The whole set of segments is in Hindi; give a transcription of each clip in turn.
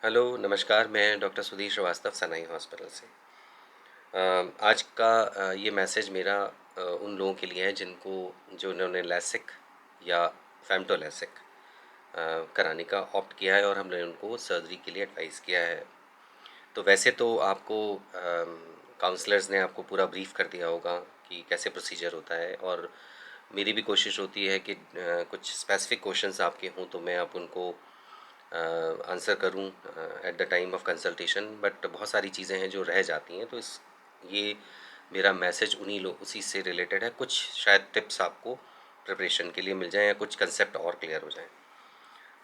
हेलो, नमस्कार। मैं डॉक्टर सुधीर श्रीवास्तव सनाई हॉस्पिटल से। आज का ये मैसेज मेरा उन लोगों के लिए है जिन्होंने लैसिक या फेमटो लैसिक कराने का ऑप्ट किया है और हमने उनको सर्जरी के लिए एडवाइस किया है। तो वैसे तो आपको काउंसलर्स ने आपको पूरा ब्रीफ कर दिया होगा कि कैसे प्रोसीजर होता है, और मेरी भी कोशिश होती है कि कुछ स्पेसिफिक क्वेश्चंस आपके हों तो मैं आप उनको आंसर करूं at the time of consultation. But बहुत सारी चीज़ें हैं जो रह जाती हैं, तो इस ये मेरा मैसेज उसी से रिलेटेड है। कुछ शायद टिप्स आपको प्रिपरेशन के लिए मिल जाएं या कुछ कंसेप्ट और क्लियर हो जाएं।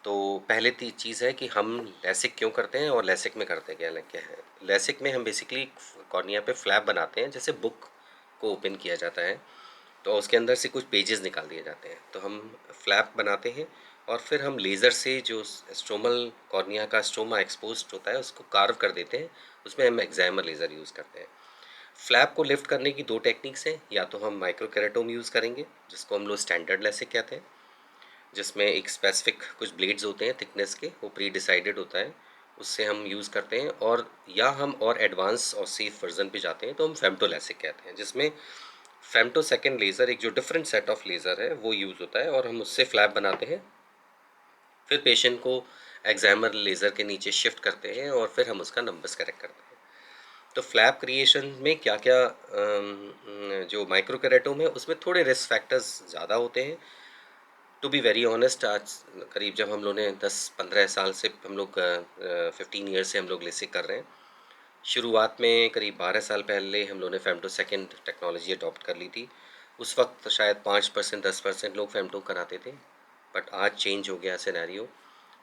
तो पहले चीज़ है कि हम लैसिक क्यों करते हैं और लैसिक में करते क्या है। लैसिक में हम बेसिकली कॉर्निया पे फ्लैप बनाते हैं, जैसे बुक को ओपन किया जाता है तो उसके अंदर से कुछ पेजेस निकाल दिए जाते हैं, तो हम फ्लैप बनाते हैं और फिर हम लेज़र से जो स्ट्रोमल कॉर्निया का स्ट्रोमा एक्सपोज्ड होता है उसको कार्व कर देते हैं। उसमें हम एक्जाइमर लेज़र यूज़ करते हैं। फ्लैप को लिफ्ट करने की दो टेक्निक्स हैं, या तो हम माइक्रोकेरेटोम यूज़ करेंगे जिसको हम लोग स्टैंडर्ड लेसिक कहते हैं, जिसमें एक स्पेसिफिक कुछ ब्लेड्स होते हैं थिकनेस के, वो प्री डिसाइडेड होता है, उससे हम यूज़ करते हैं। और या हम और एडवांस और सेफ वर्जन पे जाते हैं तो हम फेमटोलैसिक कहते हैं, जिसमें फेमटो सेकेंड लेज़र एक जो डिफरेंट सेट ऑफ लेज़र है वो यूज़ होता है और हम उससे फ्लैप बनाते हैं। फिर पेशेंट को एग्जामिनर लेज़र के नीचे शिफ्ट करते हैं और फिर हम उसका नंबर्स करेक्ट करते हैं। तो फ्लैप क्रिएशन में क्या क्या जो माइक्रोकेरेटोम है उसमें थोड़े रिस्क फैक्टर्स ज़्यादा होते हैं। टू बी वेरी ऑनेस्ट, आज करीब जब हम लोग ने 10-15 साल से हम लोग 15 ईयर से हम लोग लेसिक कर रहे हैं। शुरुआत में करीब 12 साल पहले हम लोगों ने फेमटो सेकेंड टेक्नोलॉजी अडॉप्ट कर ली थी। उस वक्त शायद 5% 10% लोग फेमटो कराते थे, बट आज चेंज हो गया सिनेरियो।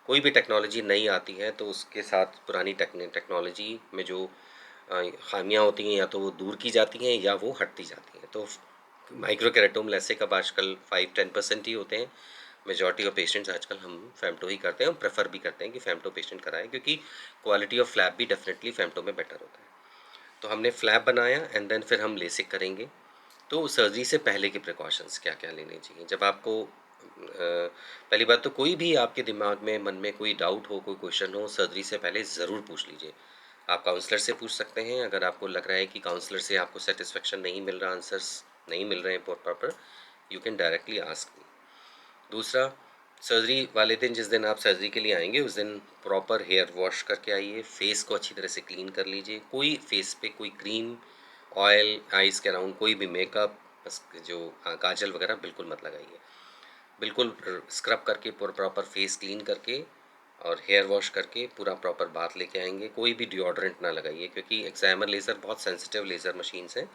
कोई भी टेक्नोलॉजी नई आती है तो उसके साथ पुरानी टेक्नोलॉजी में जो खामियां होती हैं या तो वो दूर की जाती हैं या वो हटती जाती हैं। तो माइक्रो केरेटोम लैसिक अब आजकल 5-10% ही होते हैं। मेजॉरिटी ऑफ पेशेंट्स आजकल हम फेमटो ही करते हैं, हम प्रेफर भी करते हैं कि फेमटो पेशेंट कराएं, क्योंकि क्वालिटी ऑफ फ्लैप भी डेफिनेटली फेमटो में बेटर होता है। तो हमने फ्लैप बनाया एंड देन फिर हम लेसिक करेंगे। तो सर्जरी से पहले के प्रिकॉशंस क्या क्या लेने चाहिए। जब आपको पहली बात तो कोई भी आपके दिमाग में मन में कोई डाउट हो, कोई क्वेश्चन हो, सर्जरी से पहले ज़रूर पूछ लीजिए। आप काउंसलर से पूछ सकते हैं, अगर आपको लग रहा है कि काउंसलर से आपको सेटिस्फेक्शन नहीं मिल रहा, आंसर्स नहीं मिल रहे हैं proper, you can directly ask me. दूसरा, सर्जरी वाले दिन जिस दिन आप सर्जरी के लिए आएंगे उस दिन प्रॉपर हेयर वॉश करके आइए, फेस को अच्छी तरह से क्लीन कर लीजिए। कोई फेस पे कोई क्रीम, ऑयल, आइज़ के अराउंड कोई भी मेकअप, बस जो काजल वगैरह बिल्कुल मत लगाइए। बिल्कुल स्क्रब करके प्रॉपर फेस क्लीन करके और हेयर वॉश करके पूरा प्रॉपर बाथ लेके आएंगे। कोई भी डिओड्रेंट ना लगाइए, क्योंकि एक्साइमर लेज़र बहुत सेंसिटिव लेज़र मशीन्स हैं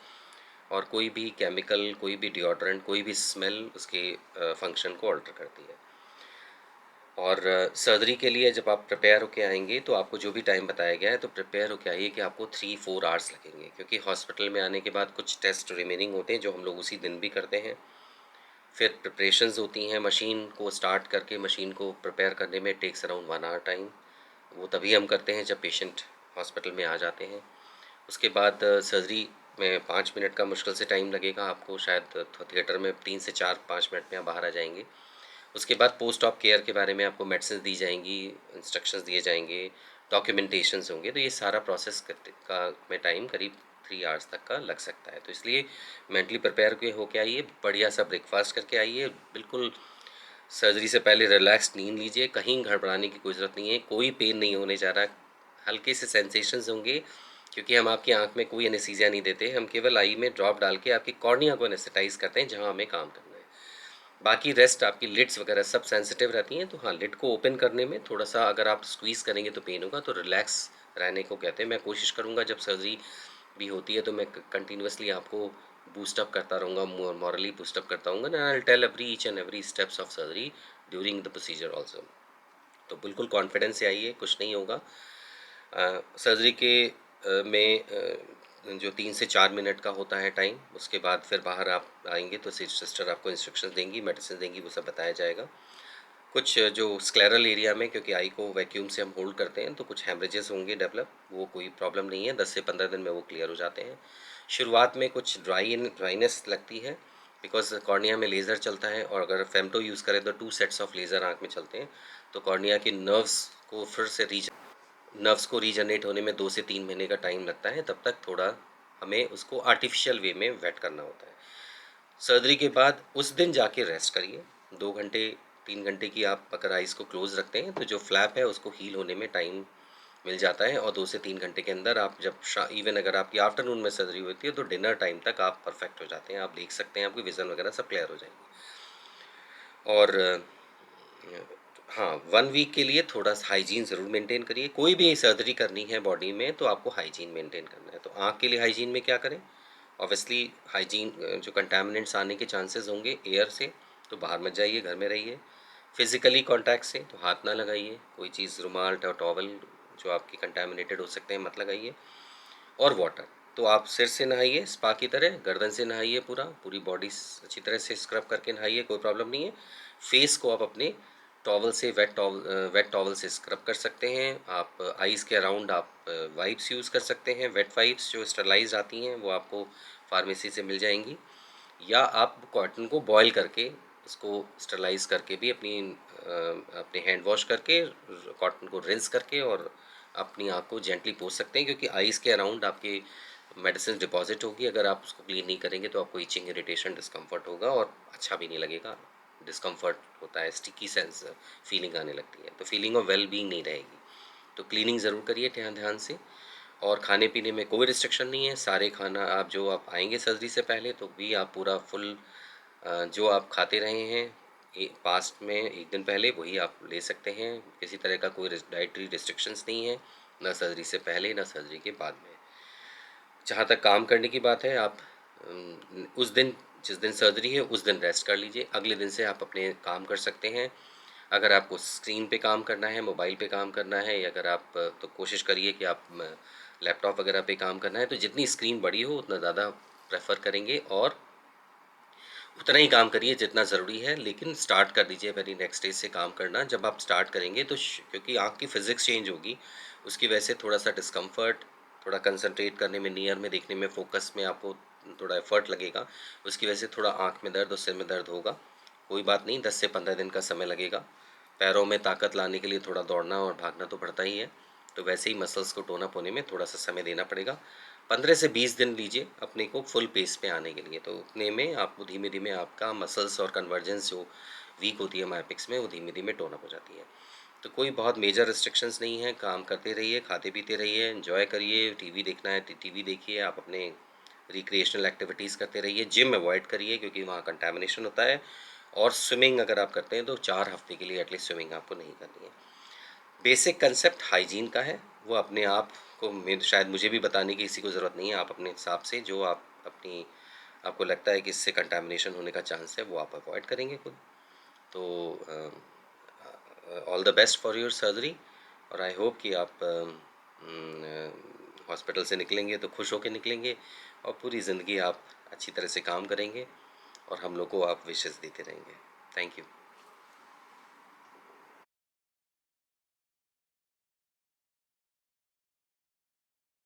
और कोई भी केमिकल, कोई भी डिओड्रेंट, कोई भी स्मेल उसके फंक्शन को ऑल्टर करती है। और सर्जरी के लिए जब आप प्रिपेयर होके आएंगे तो आपको जो भी टाइम बताया गया है तो प्रिपेयर होके आइए कि आपको 3-4 आवर्स लगेंगे, क्योंकि हॉस्पिटल में आने के बाद कुछ टेस्ट रिमेनिंग होते हैं जो हम लोग उसी दिन भी करते हैं। फिर प्रिपरेशंस होती हैं, मशीन को स्टार्ट करके मशीन को प्रिपेयर करने में टेक्स अराउंड 1 आवर टाइम। वो तभी हम करते हैं जब पेशेंट हॉस्पिटल में आ जाते हैं। उसके बाद सर्जरी में 5 मिनट का मुश्किल से टाइम लगेगा आपको, शायद थिएटर में 3 से 4-5 मिनट में आप बाहर आ जाएंगे। उसके बाद पोस्ट ऑप केयर के बारे में आपको मेडिसिन दी जाएंगी, इंस्ट्रक्शंस दिए जाएंगे, डॉक्यूमेंटेशंस होंगे। तो ये सारा प्रोसेस का में टाइम करीब 3 आवर्स तक का लग सकता है। तो इसलिए मेंटली प्रिपेयर के होके आइए, बढ़िया सा ब्रेकफास्ट करके आइए, बिल्कुल सर्जरी से पहले रिलैक्स नींद लीजिए, कहीं घबराने की कोई ज़रूरत नहीं है, कोई पेन नहीं होने जा रहा। हल्के से सेंसेशंस होंगे, क्योंकि हम आपकी आंख में कोई एनेस्थीसिया नहीं देते, हम केवल आई में ड्रॉप डाल के आपकी कॉर्निया को एनेस्थेटाइज करते हैं जहां हमें काम करना है। बाकी रेस्ट आपकी लिड्स वगैरह सब सेंसिटिव रहती हैं, तो हाँ, लिड को ओपन करने में थोड़ा सा अगर आप स्क्वीज़ करेंगे तो पेन होगा, तो रिलैक्स रहने को कहते हैं। मैं कोशिश करूँगा जब सर्जरी भी होती है तो मैं कंटिन्यूसली आपको बूस्टअप करता रहूँगा, मॉरली बूस्टअप करता हूँगा ना। I tell every each and every steps of surgery during the procedure also. तो बिल्कुल कॉन्फिडेंस से आइए, कुछ नहीं होगा। सर्जरी के जो 3 से 4 मिनट का होता है टाइम, उसके बाद फिर बाहर आप आएंगे तो सिस्टर आपको इंस्ट्रक्शन देंगी, मेडिसिन देंगी, वो सब बताया जाएगा। कुछ जो स्क्लेरल एरिया में, क्योंकि आई को वैक्यूम से हम होल्ड करते हैं, तो कुछ हेमरेजेस होंगे डेवलप, वो कोई प्रॉब्लम नहीं है, 10 से 15 दिन में वो क्लियर हो जाते हैं। शुरुआत में कुछ ड्राइनेस लगती है, बिकॉज कॉर्निया में लेज़र चलता है, और अगर फेमटो यूज़ करें तो 2 सेट्स ऑफ लेज़र आँख में चलते हैं, तो कॉर्निया की नर्व्स को फिर से रीच नर्व्स को रीजनरेट होने में 2 से 3 महीने का टाइम लगता है, तब तक थोड़ा हमें उसको आर्टिफ़िशियल वे में वेट करना होता है। सर्जरी के बाद उस दिन जाके रेस्ट करिए, 2 घंटे, 3 घंटे की आप अगर आइज़ को क्लोज़ रखते हैं, तो जो फ्लैप है उसको हील होने में टाइम मिल जाता है और 2 से 3 घंटे के अंदर आप जब इवन अगर आपकी आफ्टरनून में सर्जरी होती है, तो डिनर टाइम तक आप परफेक्ट हो जाते हैं, आप देख सकते हैं, आपकी विज़न वगैरह सब क्लियर हो जाएगी। और हाँ, 1 वीक के लिए थोड़ा-सा हाइजीन ज़रूर मेंटेन करिए। कोई भी सर्जरी करनी है बॉडी में तो आपको हाइजीन मेंटेन करना है। तो आँख के लिए हाइजीन में क्या करें? ऑब्वियसली हाइजीन जो कंटामिनेंट्स आने के चांसेस होंगे एयर से, तो बाहर मत जाइए, घर में रहिए। फिज़िकली कॉन्टैक्ट से तो हाथ ना लगाइए, कोई चीज़ रुमाल टॉवल जो आपकी कंटामिनेटेड हो सकते हैं मत लगाइए। और वाटर, तो आप सिर से नहाइए स्पा की तरह, गर्दन से नहाइए पूरी बॉडी अच्छी तरह से स्क्रब करके नहाइए, कोई प्रॉब्लम नहीं है। फेस को आप अपने टॉवल से वेट टॉवल से स्क्रब कर सकते हैं। आप आईज़ के अराउंड आप वाइप्स यूज़ कर सकते हैं, वेट वाइप्स जो स्टरलाइज आती हैं वो आपको फार्मेसी से मिल जाएंगी। या आप कॉटन को बॉयल करके उसको स्टरलाइज करके भी अपने हैंड वॉश करके कॉटन को रिंस करके और अपनी आँख को जेंटली पोंछ सकते हैं, क्योंकि आइज़ के अराउंड आपके मेडिसिन डिपॉजिट होगी। अगर आप उसको क्लीन नहीं करेंगे तो आपको इचिंग, इरिटेशन, डिस्कम्फर्ट होगा और अच्छा भी नहीं लगेगा। डिस्कम्फर्ट होता है, स्टिकी सेंस फीलिंग आने लगती है, तो फीलिंग ऑफ वेल बीइंग नहीं रहेगी। तो क्लीनिंग ज़रूर करिए ध्यान ध्यान से। और खाने-पीने में कोई रिस्ट्रिक्शन नहीं है, सारे खाना आप आएँगे सर्जरी से पहले तो भी आप पूरा फुल जो आप खाते रहे हैं पास्ट में 1 दिन पहले वही आप ले सकते हैं। किसी तरह का कोई डाइटरी रिस्ट्रिक्शंस नहीं है, ना सर्जरी से पहले ना सर्जरी के बाद में। जहाँ तक काम करने की बात है, आप उस दिन जिस दिन सर्जरी है उस दिन रेस्ट कर लीजिए, अगले दिन से आप अपने काम कर सकते हैं। अगर आपको स्क्रीन पे काम करना है, मोबाइल पे काम करना है, या अगर आप तो कोशिश करिए कि आप लैपटॉप वगैरह पे काम करना है, तो जितनी स्क्रीन बड़ी हो उतना ज़्यादा प्रेफ़र करेंगे और उतना ही काम करिए जितना ज़रूरी है, लेकिन स्टार्ट कर दीजिए वेरी नेक्स्ट डे से काम करना। जब आप स्टार्ट करेंगे तो क्योंकि आँख की फ़िज़िक्स चेंज होगी, उसकी वजह से थोड़ा-सा डिस्कम्फ़र्ट, थोड़ा कंसंट्रेट करने में, नियर में देखने में, फ़ोकस में आपको थोड़ा एफ़र्ट लगेगा। उसकी वजह से थोड़ा आँख में दर्द और सिर में दर्द होगा। कोई बात नहीं, 10 से 15 दिन का समय लगेगा। पैरों में ताकत लाने के लिए थोड़ा दौड़ना और भागना तो पड़ता ही है, तो वैसे ही मसल्स को टोन अप होने में थोड़ा-सा समय देना पड़ेगा। 15 से 20 दिन लीजिए अपने को फुल पेस पे आने के लिए, तो उतने में आपको धीमे-धीमे आपका मसल्स और कन्वर्जेंस जो वीक होती है मायोपिक्स में, वो धीमे-धीमे टोन अप हो जाती है। तो कोई बहुत मेजर रिस्ट्रिक्शंस नहीं है, काम करते रहिए, खाते-पीते रहिए, एन्जॉय करिए, टीवी देखना है तो टीवी देखिए, आप अपने रिक्रिएशनल एक्टिविटीज़ करते रहिए, जिम अवॉइड करिए क्योंकि वहाँ कंटामिनेशन होता है। और स्विमिंग अगर आप करते हैं तो 4 हफ्ते के लिए एटलीस्ट स्विमिंग आपको नहीं करनी है। बेसिक कंसेप्ट हाइजीन का है, वो अपने आप को शायद मुझे भी बताने की किसी को ज़रूरत नहीं है, आप अपने हिसाब से जो आप अपनी आपको लगता है कि इससे कंटामिनेशन होने का चांस है, वो आप अवॉइड करेंगे खुद। तो all the best for your surgery. और आई होप कि आप हॉस्पिटल से निकलेंगे तो खुश होकर निकलेंगे और पूरी ज़िंदगी आप अच्छी तरह से काम करेंगे और हम लोग को आप विशेस देते रहेंगे। Thank you.